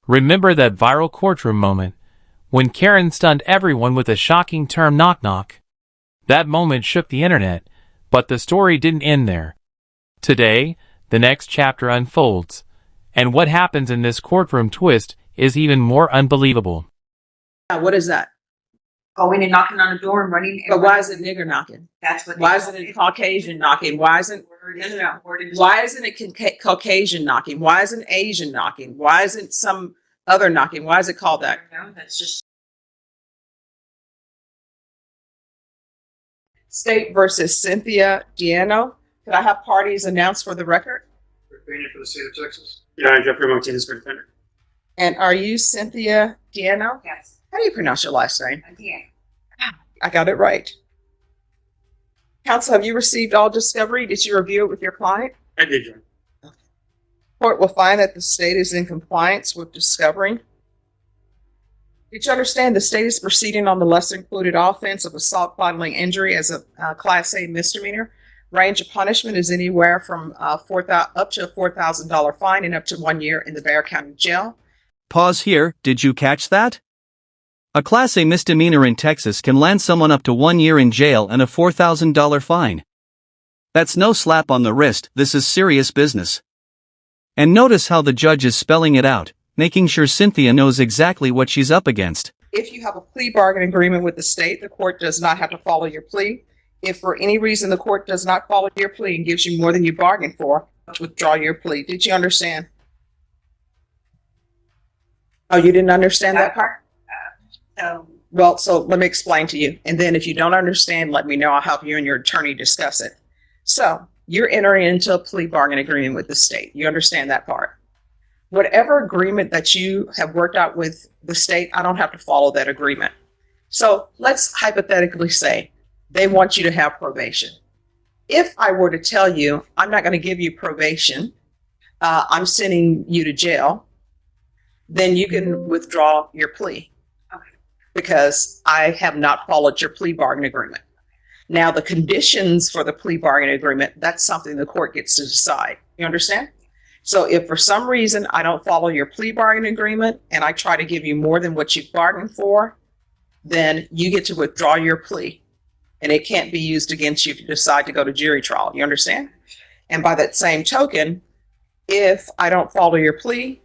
Remember that viral courtroom moment when Karen stunned everyone with a shocking term knock knock? That moment shook the internet, but the story didn't end there. Today, the next chapter unfolds, and what happens in this courtroom twist is even more unbelievable. What is that? Going and knocking on the door and running. But why is it nigger knocking? That's what. Why isn't it Caucasian knocking? Why isn't it Caucasian knocking? Why isn't Asian knocking? Why isn't some other knocking? Why is it called that? No, that's just. State versus Cynthia Diano. Could I have parties announced for the record? For the state of Texas. Yeah, I'm Jeffrey Martinez for defender. And are you Cynthia Diano? Yes. How do you pronounce your last name? Again. I got it right. Counsel, have you received all discovery? Did you review it with your client? I did, John. Court will find that the state is in compliance with discovery. Did you understand the state is proceeding on the lesser included offense of assault bodily injury as a Class A misdemeanor? Range of punishment is anywhere from up to a $4,000 fine and up to 1 year in the Bexar County Jail. Pause here, did you catch that? A Class A misdemeanor in Texas can land someone up to 1 year in jail and a $4,000 fine. That's no slap on the wrist, this is serious business. And notice how the judge is spelling it out, making sure Cynthia knows exactly what she's up against. If you have a plea bargain agreement with the state, the court does not have to follow your plea. If for any reason the court does not follow your plea and gives you more than you bargained for, withdraw your plea. Did you understand? Oh, you didn't understand that part? Well, so let me explain to you. And then if you don't understand, let me know. I'll help you and your attorney discuss it. So you're entering into a plea bargain agreement with the state. You understand that part? Whatever agreement that you have worked out with the state, I don't have to follow that agreement. So let's hypothetically say they want you to have probation. If I were to tell you, I'm not going to give you probation, I'm sending you to jail, then you can withdraw your plea. Because I have not followed your plea bargain agreement. Now, the conditions for the plea bargain agreement, that's something the court gets to decide. You understand? So if for some reason I don't follow your plea bargain agreement and I try to give you more than what you've bargained for, then you get to withdraw your plea. And it can't be used against you if you decide to go to jury trial. You understand? And by that same token, if I don't follow your plea,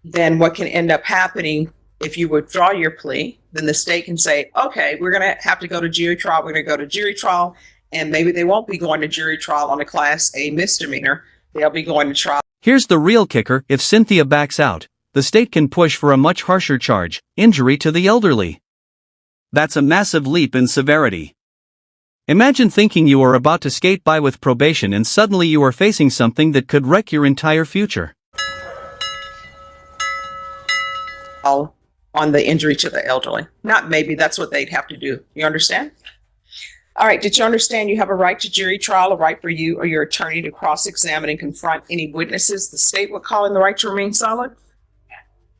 then what can end up happening if you withdraw your plea, then the state can say, okay, we're going to have to go to jury trial. We're going to go to jury trial. And maybe they won't be going to jury trial on a Class A misdemeanor. They'll be going to trial. Here's the real kicker, if Cynthia backs out, the state can push for a much harsher charge, injury to the elderly. That's a massive leap in severity. Imagine thinking you are about to skate by with probation and suddenly you are facing something that could wreck your entire future. On the injury to the elderly. Not maybe, that's what they'd have to do. You understand? All right, did you understand you have a right to jury trial, a right for you or your attorney to cross-examine and confront any witnesses the state would call in the right to remain silent?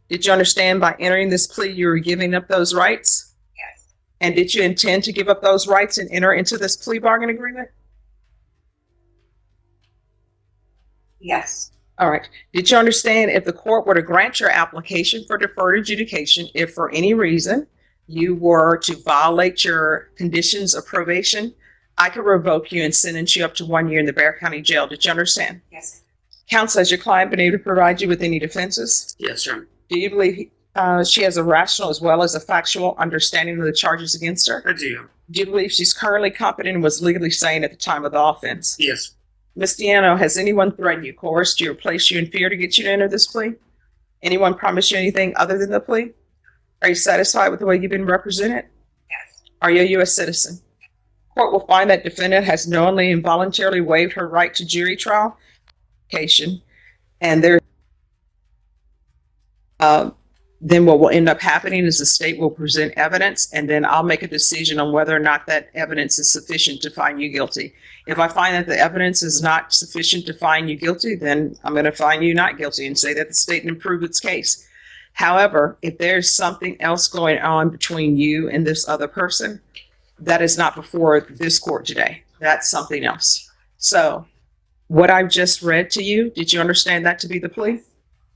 Did you understand by entering this plea you were giving up those rights? Yes. And did you intend to give up those rights and enter into this plea bargain agreement? Yes. All right. Did you understand if the court were to grant your application for deferred adjudication, if for any reason you were to violate your conditions of probation, I could revoke you and sentence you up to 1 year in the Bexar County Jail. Did you understand? Yes. Counsel, has your client been able to provide you with any defenses? Yes, sir. Do you believe she has a rational as well as a factual understanding of the charges against her? I do. Do you believe she's currently competent and was legally sane at the time of the offense? Yes. Ms. Diano, has anyone threatened you, coerced you, or placed you in fear to get you to enter this plea? Anyone promised you anything other than the plea? Are you satisfied with the way you've been represented? Yes. Are you a U.S. citizen? Court will find that defendant has knowingly and voluntarily waived her right to jury trial, and then what will end up happening is the state will present evidence, and then I'll make a decision on whether or not that evidence is sufficient to find you guilty. If I find that the evidence is not sufficient to find you guilty, then I'm going to find you not guilty and say that the state can prove its case. However, if there's something else going on between you and this other person, that is not before this court today. That's something else. So what I've just read to you, did you understand that to be the plea?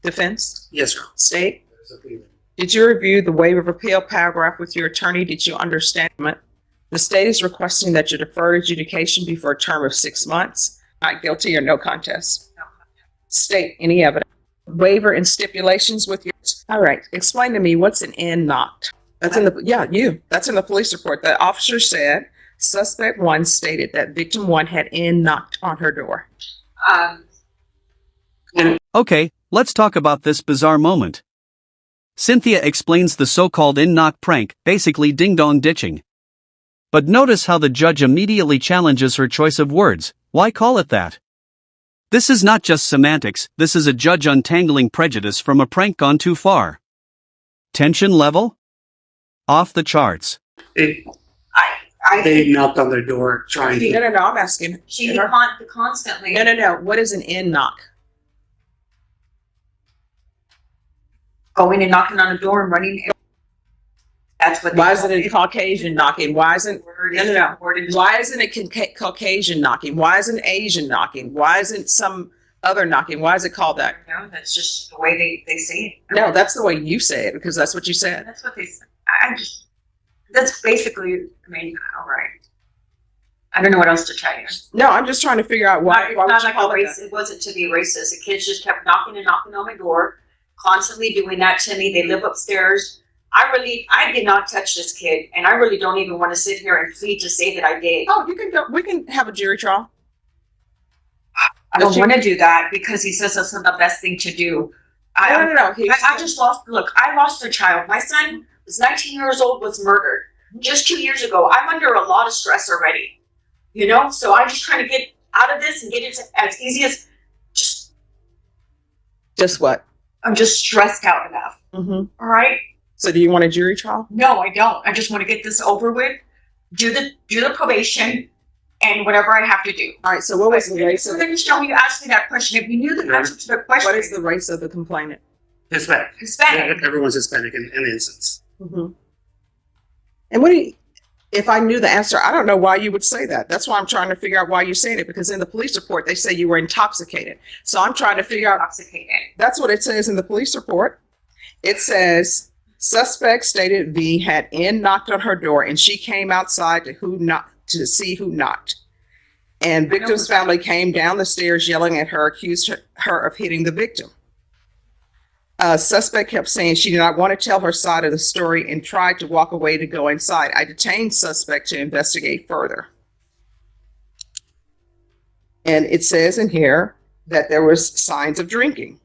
Defense? Yes, Your Honor. State? There's a plea waiver. Did you review the waiver of appeal paragraph with your attorney? Did you understand it? The state is requesting that you defer adjudication before a term of 6 months. Not guilty or no contest. State, any evidence? Waiver and stipulations with your, all right, explain to me what's an in knocked? That's in the, that's in the police report. The officer said suspect 1 stated that victim 1 had in knocked on her door. Okay, let's talk about this bizarre moment. Cynthia explains the so-called in-knock prank, basically ding-dong ditching. But notice how the judge immediately challenges her choice of words. Why call it that? This is not just semantics, this is a judge untangling prejudice from a prank gone too far. Tension level? Off the charts. They I knocked on their door trying to. No, I'm asking. she constantly. No. What is an in knock? Going and knocking on the door and running. That's what. Why isn't it Caucasian knocking? Why isn't no. Why isn't it Caucasian knocking? Why isn't Asian knocking? Why isn't some other knocking? Why is it called that? No, that's just the way they say it. No, that's the way you say it because that's what you said. That's what they say. That's basically, I mean, all right. I don't know what else to tell you. No, I'm just trying to figure out why. It's Why would not you like call a it race. It wasn't to be racist. The kids just kept knocking and knocking on my door, constantly doing that to me. They live upstairs. I did not touch this kid, and I really don't even want to sit here and plead to say that I did. Oh, you can go. We can have a jury trial. I don't want to do that because he says that's not the best thing to do. No. I just lost. Look, I lost a child. My son was 19 years old, was murdered just 2 years ago. I'm under a lot of stress already, you know. So I'm just trying to get out of this and get it as easy as Just what? I'm just stressed out enough. Mm-hmm. All right. So, do you want a jury trial? No, I don't. I just want to get this over with. Do the probation and whatever I have to do. All right. So, what was the race So of? then just tell me, you asked me that question. If you knew the answer to the question, What is the race of the complainant? Hispanic. Hispanic. Yeah, everyone's Hispanic in the instance. Mm-hmm. And what do you? If I knew the answer, I don't know why you would say that. That's why I'm trying to figure out why you're saying it. Because in the police report, they say you were intoxicated. So I'm trying to figure out. Intoxicated. That's what it says in the police report. It says suspect stated V had knocked on her door and she came outside to see who knocked. And victim's family came down the stairs yelling at her, accused her of hitting the victim. Suspect kept saying she did not want to tell her side of the story and tried to walk away to go inside. I detained suspect to investigate further. And it says in here that there was signs of drinking.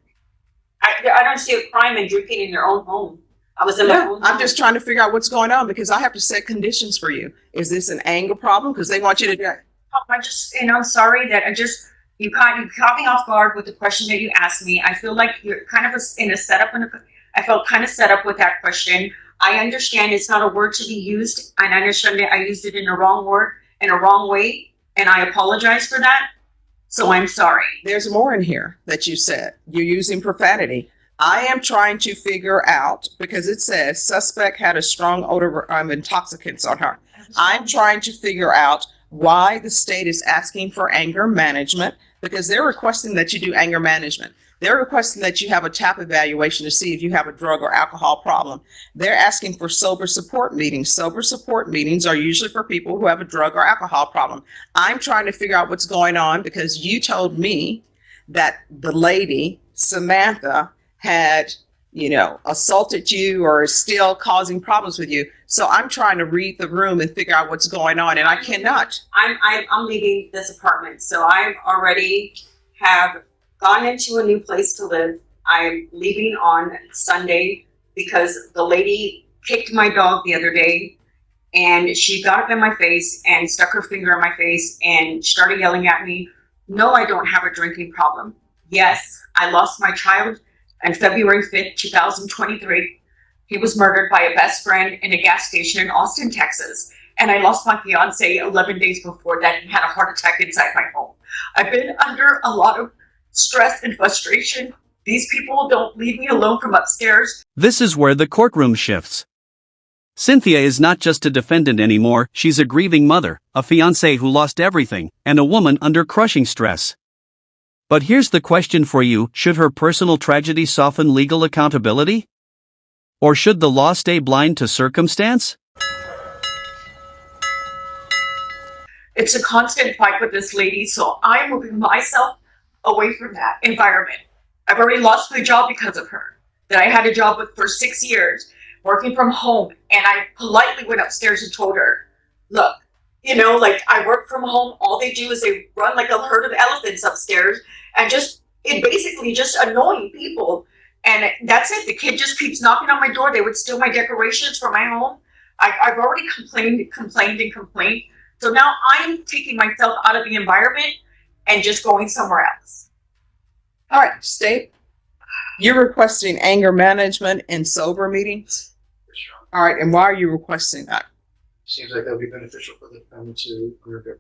I don't see a crime in drinking in your own home. I was in my own home. I'm just trying to figure out what's going on because I have to set conditions for you. Is this an anger problem? Because they want you to do it. I'm sorry that you caught me off guard with the question that you asked me. I feel like you're kind of in a setup. I felt kind of set up with that question. I understand it's not a word to be used, and I understand that I used it in a wrong word, in a wrong way, and I apologize for that. So I'm sorry. There's more in here that you said. You're using profanity. I am trying to figure out, because it says suspect had a strong odor of intoxicants on her. I'm trying to figure out why the state is asking for anger management, because they're requesting that you do anger management. They're requesting that you have a TAP evaluation to see if you have a drug or alcohol problem. They're asking for sober support meetings. Sober support meetings are usually for people who have a drug or alcohol problem. I'm trying to figure out what's going on because you told me that the lady, Samantha, had, assaulted you or is still causing problems with you. So I'm trying to read the room and figure out what's going on, and I cannot. I'm leaving this apartment, so I already have gone into a new place to live. I'm leaving on Sunday because the lady kicked my dog the other day, and she got up in my face and stuck her finger in my face and started yelling at me. No, I don't have a drinking problem. Yes, I lost my child on February 5th, 2023. He was murdered by a best friend in a gas station in Austin, Texas. And I lost my fiance 11 days before that. He had a heart attack inside my home. I've been under a lot of stress and frustration. These people don't leave me alone from upstairs. This is where the courtroom shifts. Cynthia is not just a defendant anymore, she's a grieving mother, a fiancé who lost everything, and a woman under crushing stress. But here's the question for you, should her personal tragedy soften legal accountability? Or should the law stay blind to circumstance? It's a constant fight with this lady, so I'm moving myself away from that environment. I've already lost my job because of her, that I had a job with for 6 years, working from home, and I politely went upstairs and told her, look, you know, like, I work from home, all they do is they run like a herd of elephants upstairs, and it basically just annoying people. And that's it. The kid just keeps knocking on my door. They would steal my decorations from my home. I've already complained. So now I'm taking myself out of the environment and just going somewhere else. All right, state. You're requesting anger management in sober meetings? All right, and why are you requesting that? Seems like that would be beneficial for the family to undergo.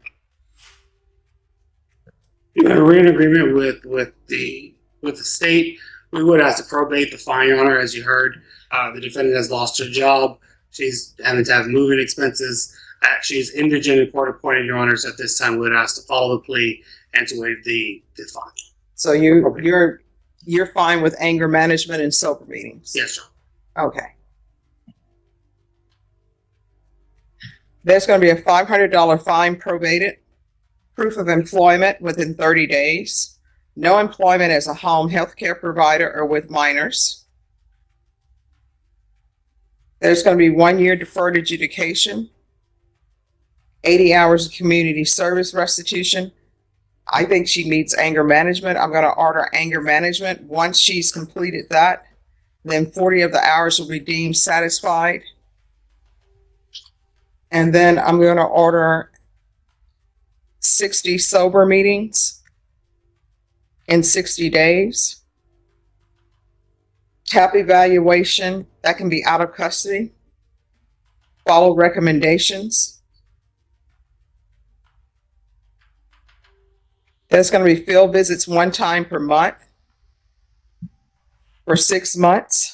We're in agreement with the state. We would ask to probate the fine, Your Honor. As you heard, the defendant has lost her job. She's having to have moving expenses. She's indigent and court appointed, Your Honors. At this time, we would ask to follow the plea and to waive the fine. So you're fine with anger management in sober meetings? Yes, sir. Okay. There's going to be a $500 fine probated, proof of employment within 30 days, no employment as a home health care provider or with minors. There's going to be 1 year deferred adjudication, 80 hours of community service restitution. I think she needs anger management. I'm going to order anger management. Once she's completed that, then 40 of the hours will be deemed satisfied. And then I'm going to order 60 sober meetings in 60 days. TAP evaluation, that can be out of custody. Follow recommendations. There's going to be field visits 1 time per month for 6 months.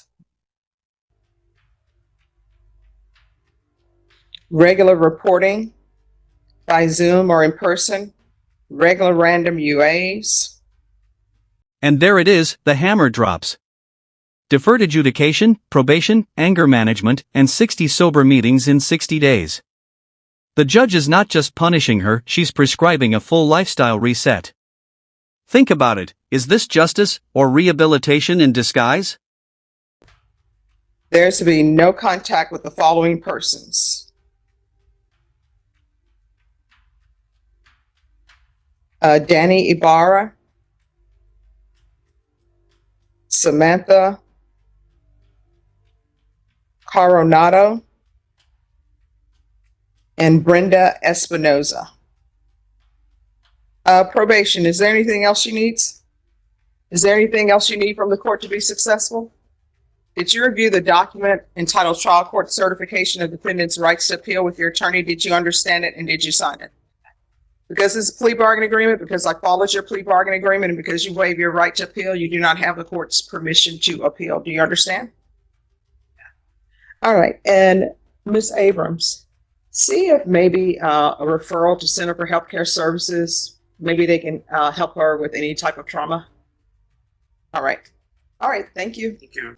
Regular reporting by Zoom or in person. Regular random UAs. And there it is, the hammer drops. Deferred adjudication, probation, anger management, and 60 sober meetings in 60 days. The judge is not just punishing her, she's prescribing a full lifestyle reset. Think about it, is this justice or rehabilitation in disguise? There's to be no contact with the following persons. Danny Ibarra, Samantha Coronado, and Brenda Espinoza. Probation, is there anything else she needs? Is there anything else you need from the court to be successful? Did you review the document entitled Trial Court Certification of Defendant's Rights to Appeal with your attorney? Did you understand it and did you sign it? Because it's a plea bargain agreement, because I followed your plea bargain agreement, and because you waive your right to appeal, you do not have the court's permission to appeal. Do you understand? All right. And Ms. Abrams, see if maybe a referral to Center for Healthcare Services, maybe they can help her with any type of trauma. All right. All right. Thank you. Thank you.